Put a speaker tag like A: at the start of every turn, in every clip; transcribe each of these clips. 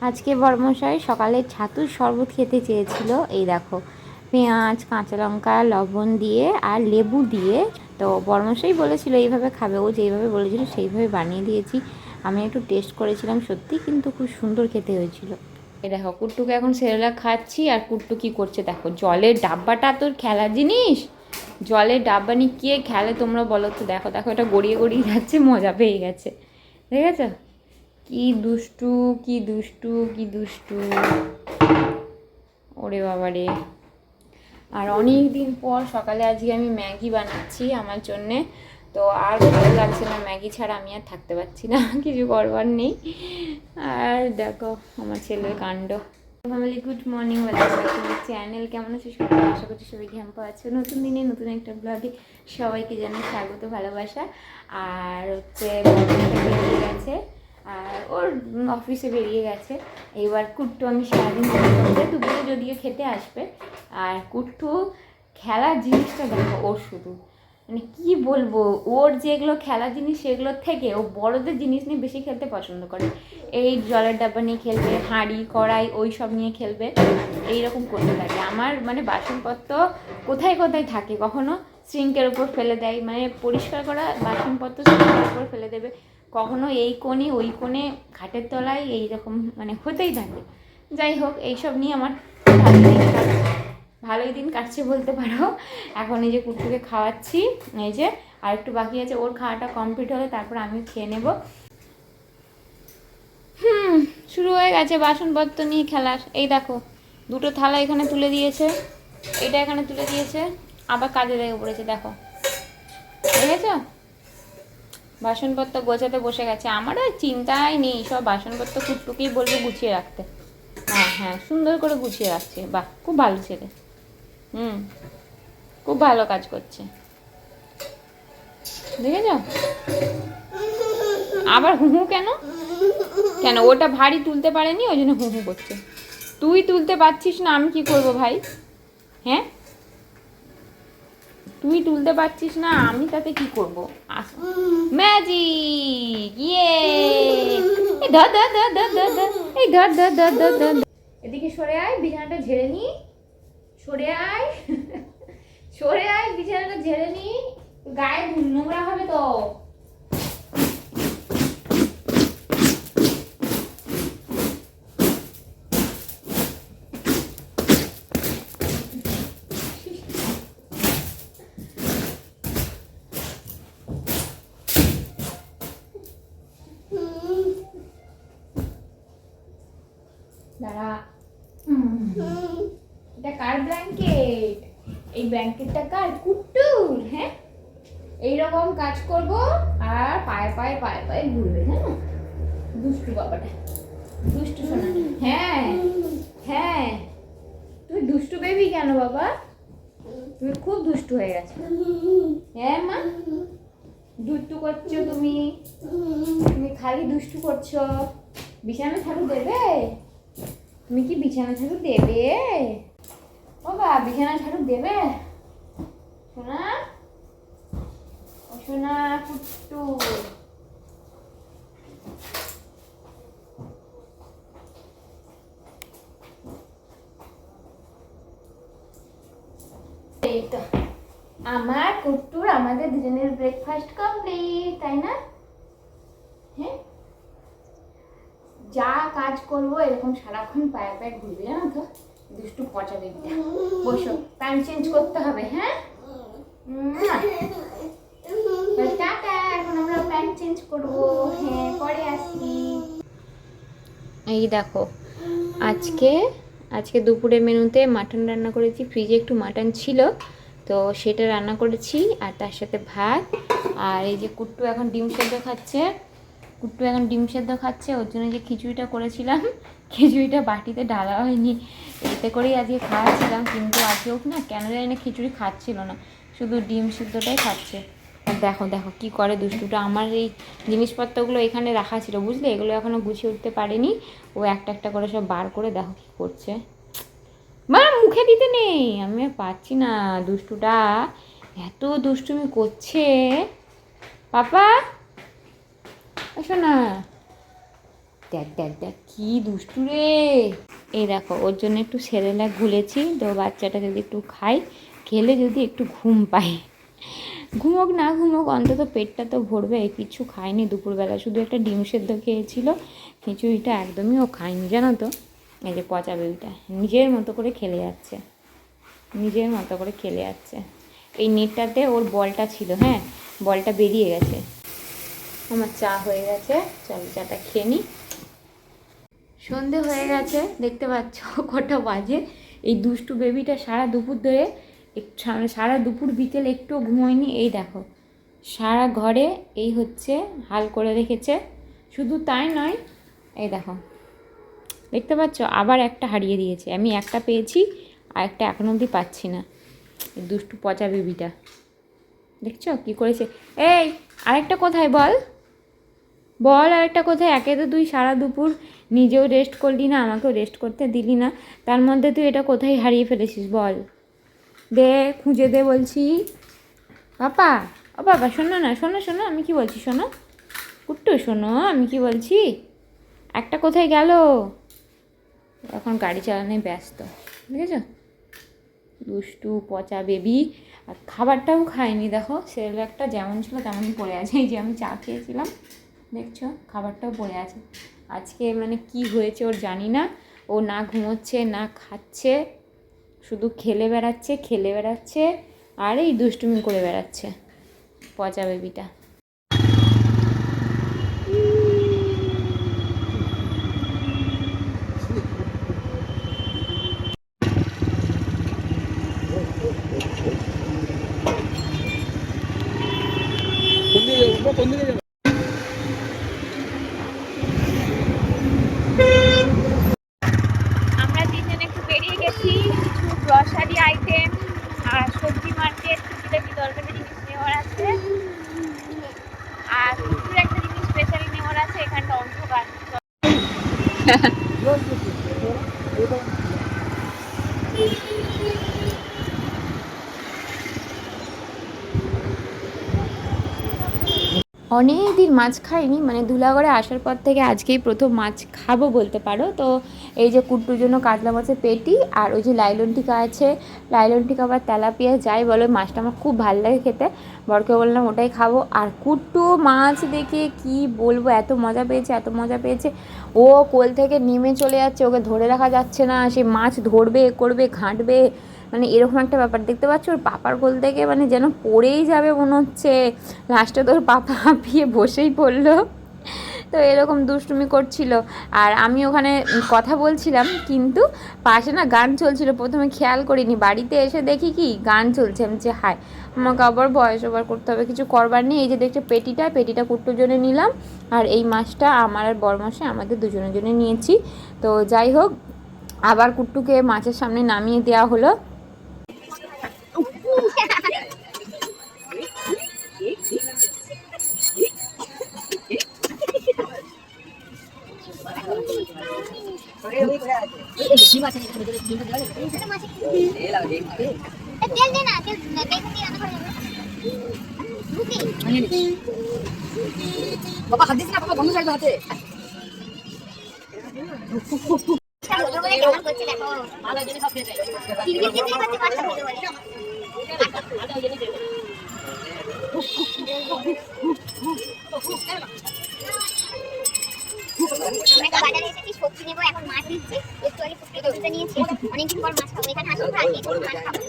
A: আজকে বড়মশাই সকালে ছাতুর শরবত খেতে চেয়েছিল। এই দেখো, পেঁয়াজ, কাঁচা লঙ্কা, লবণ দিয়ে আর লেবু দিয়ে। তো বড়মশাই বলেছিল এইভাবে খাবে, ও যেইভাবে বলেছিল সেইভাবে বানিয়ে দিয়েছি। আমি একটু টেস্ট করেছিলাম, সত্যি কিন্তু খুব সুন্দর খেতে হয়েছিল। এই দেখো, কুট্টুকে এখন সেরেলাক খাচ্ছি। আর কুট্টু কী করছে দেখো, জলের ডাব্বাটা তোর খেলার জিনিস, জলের ডাব্বা নিয়ে কে খেলে তোমরা বলো তো। দেখো দেখো, এটা গড়িয়ে গড়িয়ে যাচ্ছে, মজা পেয়ে গেছে, ঠিক আছে? কি দুষ্টু, কি দুষ্টু, কি দুষ্টু, ওরে বাবা রে। আর অনেক দিন পর সকালে আজকে আমি ম্যাগি বানাচ্ছি আমার জন্যে। তো আর ভালো লাগছে না, ম্যাগি ছাড়া আমি আর থাকতে পারছি না, কিছু করবার নেই। আর দেখো আমার ছেলের কাণ্ড। Family, good morning, welcome back to channel. কেমন আছো সবাই? আশা করছি সবাই ঘ্যাম্পা আছো। নতুন দিনে নতুন একটা ব্লগে সবাইকে জানাই স্বাগত, ভালোবাসা। আর হচ্ছে বেরিয়ে গেছে, আর ওর অফিসে বেরিয়ে গেছে। এবার কুট্টু আমি সারাদিন করতে, দুপুরে যদিও খেতে আসবে। আর কুট্টু খেলার জিনিসটা দেখো ওর, শুধু মানে কী বলবো, ওর যেগুলো খেলার জিনিস সেগুলোর থেকে ও বড়দের জিনিস নিয়ে বেশি খেলতে পছন্দ করে। এই জলের ডাব্বা নিয়ে খেলবে, হাঁড়ি কড়াই ওই সব নিয়ে খেলবে, এইরকম করতে থাকে। আমার মানে বাসনপত্র কোথায় কোথায় থাকে, কখনো সিঙ্কের উপর ফেলে দেয়, মানে পরিষ্কার করা বাসনপত্র সিঙ্কের উপর ফেলে দেবে, কখনো এই কোণে ওই কোণে খাটের তলায়, এইরকম মানে হতেই থাকে। যাই হোক, এইসব নিয়ে আমার ভালোই দিন কাটছে বলতে পারো। এখন এই যে কুট্টুকে খাওয়াচ্ছি, এই যে আর একটু বাকি আছে, ওর খাওয়াটা কমপ্লিট হলে তারপর আমি খেয়ে নেব। শুরু হয়ে গেছে বাসনপত্র নিয়ে খেলার। এই দেখো, দুটো থালা এখানে তুলে দিয়েছে, এটা এখানে তুলে দিয়েছে, আবার কাজে লেগে পড়েছে। দেখো, দেখেছো? বাসনপত্র গোছাতে বসে গেছে। আমার আর চিন্তাই নেই, সব বাসনপত্র কুট্টুকেই বলবো গুছিয়ে রাখতে। হ্যাঁ হ্যাঁ, সুন্দর করে গুছিয়ে রাখছে। বাহ, খুব ভালো ছেলে। খুব ভালো কাজ করছে, দেখেছ? আবার হুহু কেন? কেন ওটা ভারী তুলতে পারেনি, ওই জন্য হুহু করছে। তুই তুলতে পারছিস না, আমি কি করব ভাই? হ্যাঁ, তুই তুলতে পারছিস না, আমি তাতে কি করব? ম্যাজিক, ইয়ে! ধর ধর ধর ধর ধর ধর, এই ধর ধর ধর ধর ধর। এদিকে সরে আয়, বিছানাটা ঝেড়ে নি। সরে আয়, সরে আয়, বিছানাটা ঝেড়ে নি, গায়ে নোংরা হবে তো। দাঁড়া, এটা কার ব্ল্যাঙ্কেট? এই ব্ল্যাঙ্কেটটা কার? কুট্টুর। হ্যাঁ, এইরকম কাজ করব আর পায়ে পায়ে পায়ে পায়ে ঘুরবে। হ্যাঁ, দুষ্টু বাবাটা, দুষ্টু শোনা। হ্যাঁ হ্যাঁ, তুই দুষ্টু বেবি কেন বাবা? তুমি খুব দুষ্টু হয়ে গেছো। হ্যাঁ মা, দুষ্টু করছো তুমি, তুমি খালি দুষ্টু করছো। বিছানা ঝাড়ু দেবে? তুমি কি বিছানা ঝাড়ু দেবে? বাবা বিছানা ঝাড়ু দেবে? সোনা, ও সোনা কুট্টু, এই তো আমার কুট্টুর, আমাদের দুজনের ব্রেকফাস্ট কমপ্লিট, তাই না? হ্যাঁ, যা কাজ করবো এরকম সারাক্ষণ পায়ে পায়ে ঘুরবে, জানো তো? দুষ্টু পচা বেবিটা। বসো, প্যান্ট চেঞ্জ করতে হবে। হ্যাঁ, টাটা, এখন আমরা প্যান্ট চেঞ্জ করবো। হ্যাঁ, পরে আসি। এই দেখো, আজকে আজকে দুপুরের মেনুতে মাটন রান্না করেছি। ফ্রিজে একটু মাটন ছিল, তো সেটা রান্না করেছি, আর তার সাথে ভাত। আর এই যে কুট্টু এখন ডিম সেদ্ধ খাচ্ছে, কুট্টু এখন ডিম সেদ্ধ খাচ্ছে। ওর জন্য যে খিচুড়িটা করেছিলাম, খিচুড়িটা বাটিতে ঢালা হয়নি, এতে করেই আজকে খাওয়াচ্ছিলাম। কিন্তু আজকে ও না কেন জানি না খিচুড়ি খাচ্ছিল না, শুধু ডিম সিদ্ধটাই খাচ্ছে। আর দেখো দেখো কি করে দুষ্টুটা। আমার এই জিনিসপত্রগুলো এখানে রাখা ছিল, বুঝলে, এগুলো এখনও গুছিয়ে উঠতে পারেনি। ও একটা একটা করে সব বার করে দেখো কী করছে। মানে মুখে দিতে নেই, আমি আর পাচ্ছি না, দুষ্টুটা এত দুষ্টুমি করছে। পাপা, আসো না, দেখ দেখ দেখ কী দুষ্টু রে। এই দেখো ওর জন্য একটু সেরেলাক গুলেছি, তো বাচ্চাটা যদি একটু খায়, খেলে যদি একটু ঘুম পায়, ঘুমোক না ঘুমোক অন্তত পেটটা তো ভরবে। কিছু খায়নি দুপুরবেলা, শুধু একটা ডিম সেদ্ধ খেয়েছিল, খিচুড়িটা একদমই ও খায়নি জানো তো। এই যে পচা বেবিটা নিজের মতো করে খেলে যাচ্ছে, নিজের মতো করে খেলে যাচ্ছে। এই নেটটাতে ওর বলটা ছিল, হ্যাঁ বলটা বেরিয়ে গেছে। আমার চা হয়ে গেছে, চল চাটা খেয়ে নিই। সন্ধে হয়ে গেছে, দেখতে পাচ্ছ কটা বাজে। এই দুষ্টু বেবিটা সারা দুপুর ধরে, সারা দুপুর বিকেল একটুও ঘুমোয়নি। এই দেখো সারা ঘরে এই হচ্ছে হাল করে রেখেছে। শুধু তাই নয়, এই দেখো দেখতে পাচ্ছ আবার একটা হারিয়ে দিয়েছে। আমি একটা পেয়েছি আর একটা এখনো অবধি পাচ্ছি না। এই দুষ্টু পচা বেবিটা দেখছো কী করেছে। এই আরেকটা কোথায় বল, বল আরেকটা কোথায়। একে তো তুই সারা দুপুর নিজেও রেস্ট করলি না, আমাকেও রেস্ট করতে দিলি না, তার মধ্যে তুই এটা কোথায় হারিয়ে ফেলেছিস বল, দে খুঁজে দে বলছি। বাবা ও বাবা শোনো না, শোনো শোনো আমি কি বলছি, শোনো কুট্টু শোনো আমি কি বলছি। একটা কোথায় গেল, এখন গাড়ি চালানোয় ব্যস্ত, বুঝেছো দুষ্টু পচা বেবি। আর খাবারটাও খায়নি, দেখো সেরেলাকটা যেমন ছিল তেমনই পড়ে আছে। এই যে আমি চা খেয়েছিলাম দেখছো খাবারটাও পড়ে আছে। আজকে মানে কি হয়েছে ওর জানি না, ও না ঘুমোচ্ছে না খাচ্ছে, শুধু খেলে বেড়াচ্ছে খেলে বেড়াচ্ছে আর এই দুষ্টুমি করে বেড়াচ্ছে পচা বেবিটা। আমরা তিনজন একটু বেরিয়ে গেছি, কিছু গ্রসারি আইটেম আর সবজি মার্কেট, টুকিটাকি দরকারি জিনিস নেওয়ার আছে। আর কুকুর একটা জিনিস স্পেশালি নেওয়ার আছে, এখানটা অন্ধকার। অনেক দিন মাছ খাইনি, মানে ধুলাগড়ে আসার পর থেকে আজকেই প্রথম মাছ খাবো বলতে পারো। তো এই যে কুট্টুর জন্য কাতলা মাছের পেটি, আর ওই যে লাইলন টিকা আছে, লাইলন টিকা বা তেলাপিয়া যাই বলো, মাছটা আমার খুব ভালো লাগে খেতে, বরকে বললাম ওটাই খাবো। আর কুট্টু মাছ দেখে কি বলবো, এত মজা পেয়েছে এত মজা পেয়েছে, ও কোল থেকে নেমে চলে যাচ্ছে, ওকে ধরে রাখা যাচ্ছে না, সে মাছ ধরবে করবে ঘাঁটবে, মানে এরকম একটা ব্যাপার। দেখতে পাচ্ছ ওর পাপার কোল থেকে মানে যেন পড়েই যাবে মনে হচ্ছে, লাস্টে তোর পাপা হাঁপিয়ে বসেই পড়লো। তো এরকম দুষ্টুমি করছিল, আর আমি ওখানে কথা বলছিলাম, কিন্তু পাশে না গান চলছিল, প্রথমে খেয়াল করিনি, বাড়িতে এসে দেখি কি গান চলছে। আমি যে হায়, আমাকে আবার ভয়েস ওভার করতে হবে, কিছু করবার নেই। এই যে দেখছো পেটিটা কুট্টুর জন্য নিলাম, আর এই মাছটা আমার আর বড়মাসে আমাদের দুজনের জন্য নিয়েছি। তো যাই হোক, আবার কুট্টুকে মাছের সামনে নামিয়ে দেওয়া হলো।
B: বাবা হাত দিস না, বাবা বন্ধ ছাড়বে হাতে।
C: আমরা বাজারে এসেছি, সবজি নেবো, এখন মাছ নিচ্ছি, একটু আগে পুষ্টি নিয়েছি, অনেকদিন পর মাছ খাবো, এখানে আসবো আর একটু মাছ খাবো।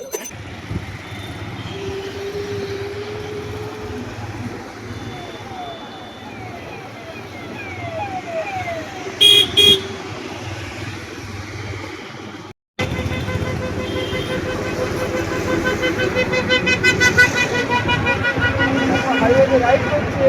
B: হাইওয়ে রাইড করছে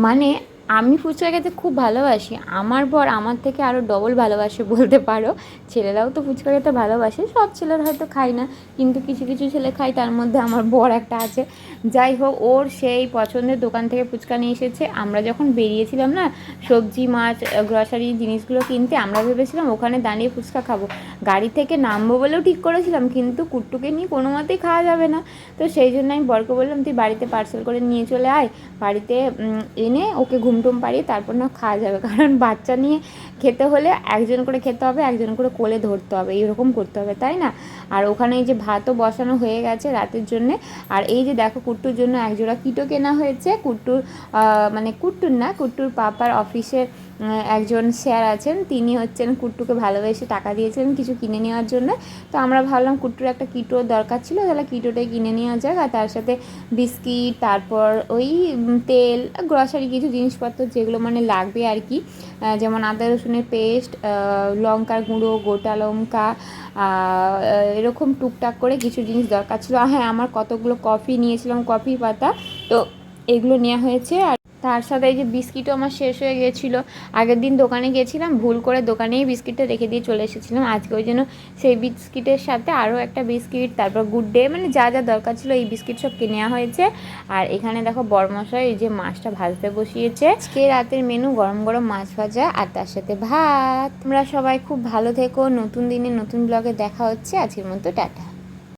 A: মানে আমি ফুচকা খেতে খুব ভালোবাসি, আমার বর আমার থেকে আরও ডবল ভালোবাসে বলতে পারো। ছেলেরাও তো ফুচকা খেতে ভালোবাসে, সব ছেলেরা হয়তো খায় না, কিন্তু কিছু কিছু ছেলে খায়, তার মধ্যে আমার বর একটা আছে। যাই হোক, ওর সেই পছন্দের দোকান থেকে ফুচকা নিয়ে এসেছে। আমরা যখন বেরিয়েছিলাম না সবজি মাছ গ্রসারি জিনিসগুলো কিনতে, আমরা ভেবেছিলাম ওখানে দাঁড়িয়ে ফুচকা খাবো, গাড়ি থেকে নামবো বলেও ঠিক করেছিলাম, কিন্তু কুট্টুকে নিয়ে কোনো মতেই খাওয়া যাবে না। তো সেই জন্য আমি বরকে বললাম তুই বাড়িতে পার্সেল করে নিয়ে চলে আয়, বাড়িতে এনে ওকে ঘুমটুম পাড়িয়ে তারপর না খাওয়া যাবে, কারণ বাচ্চা নিয়ে খেতে হলে একজন করে খেতে হবে, একজন করে কোলে ধরতে হবে, এইরকম করতে হবে, তাই না? আর ওখানে এই যে ভাতও বসানো হয়ে গেছে রাতের জন্যে। আর এই যে দেখো কুট্টুর জন্য একজোড়া কিটো কেনা হয়েছে। কুট্টুর মানে কুট্টুর না, কুট্টুর পাপার অফিসের একজন স্যার আছেন, তিনি হচ্ছেন কুট্টুকে ভালোবেসে টাকা দিয়েছিলেন কিছু কিনে নেওয়ার জন্য। তো আমরা ভাবলাম কুট্টুর একটা কিটোর দরকার ছিল, তাহলে কিটোটাই কিনে নেওয়া যাক। আর তার সাথে বিস্কিট, তারপর ওই তেল, গ্রসারি কিছু জিনিসপত্র যেগুলো মানে লাগবে আর কি, যেমন আদা রসুনের পেস্ট, লঙ্কার গুঁড়ো, গোটা লঙ্কা, এরকম টুকটাক করে কিছু জিনিস দরকার ছিল। হ্যাঁ, আমার কতগুলো কফি নিয়েছিলাম, কফি পাতা, তো এগুলো নেওয়া হয়েছে। আর তার সাথে এই যে বিস্কিটও আমার শেষ হয়ে গিয়েছিলো। আগের দিন দোকানে গিয়েছিলাম, ভুল করে দোকানেই বিস্কিটটা রেখে দিয়ে চলে এসেছিলাম। আজকে ওই জন্য সেই বিস্কিটের সাথে আরও একটা বিস্কিট, তারপর গুড ডে, মানে যা যা দরকার ছিল এই বিস্কিট সব কিনে নেওয়া হয়েছে। আর এখানে দেখো বড়মশাই এই যে মাছটা ভাজতে বসিয়েছে। আজকে রাতের মেনু গরম গরম মাছ ভাজা আর তার সাথে ভাত। তোমরা সবাই খুব ভালো থেকো, নতুন দিনে নতুন ব্লগে দেখা হচ্ছে। আজকের মতো টাটা।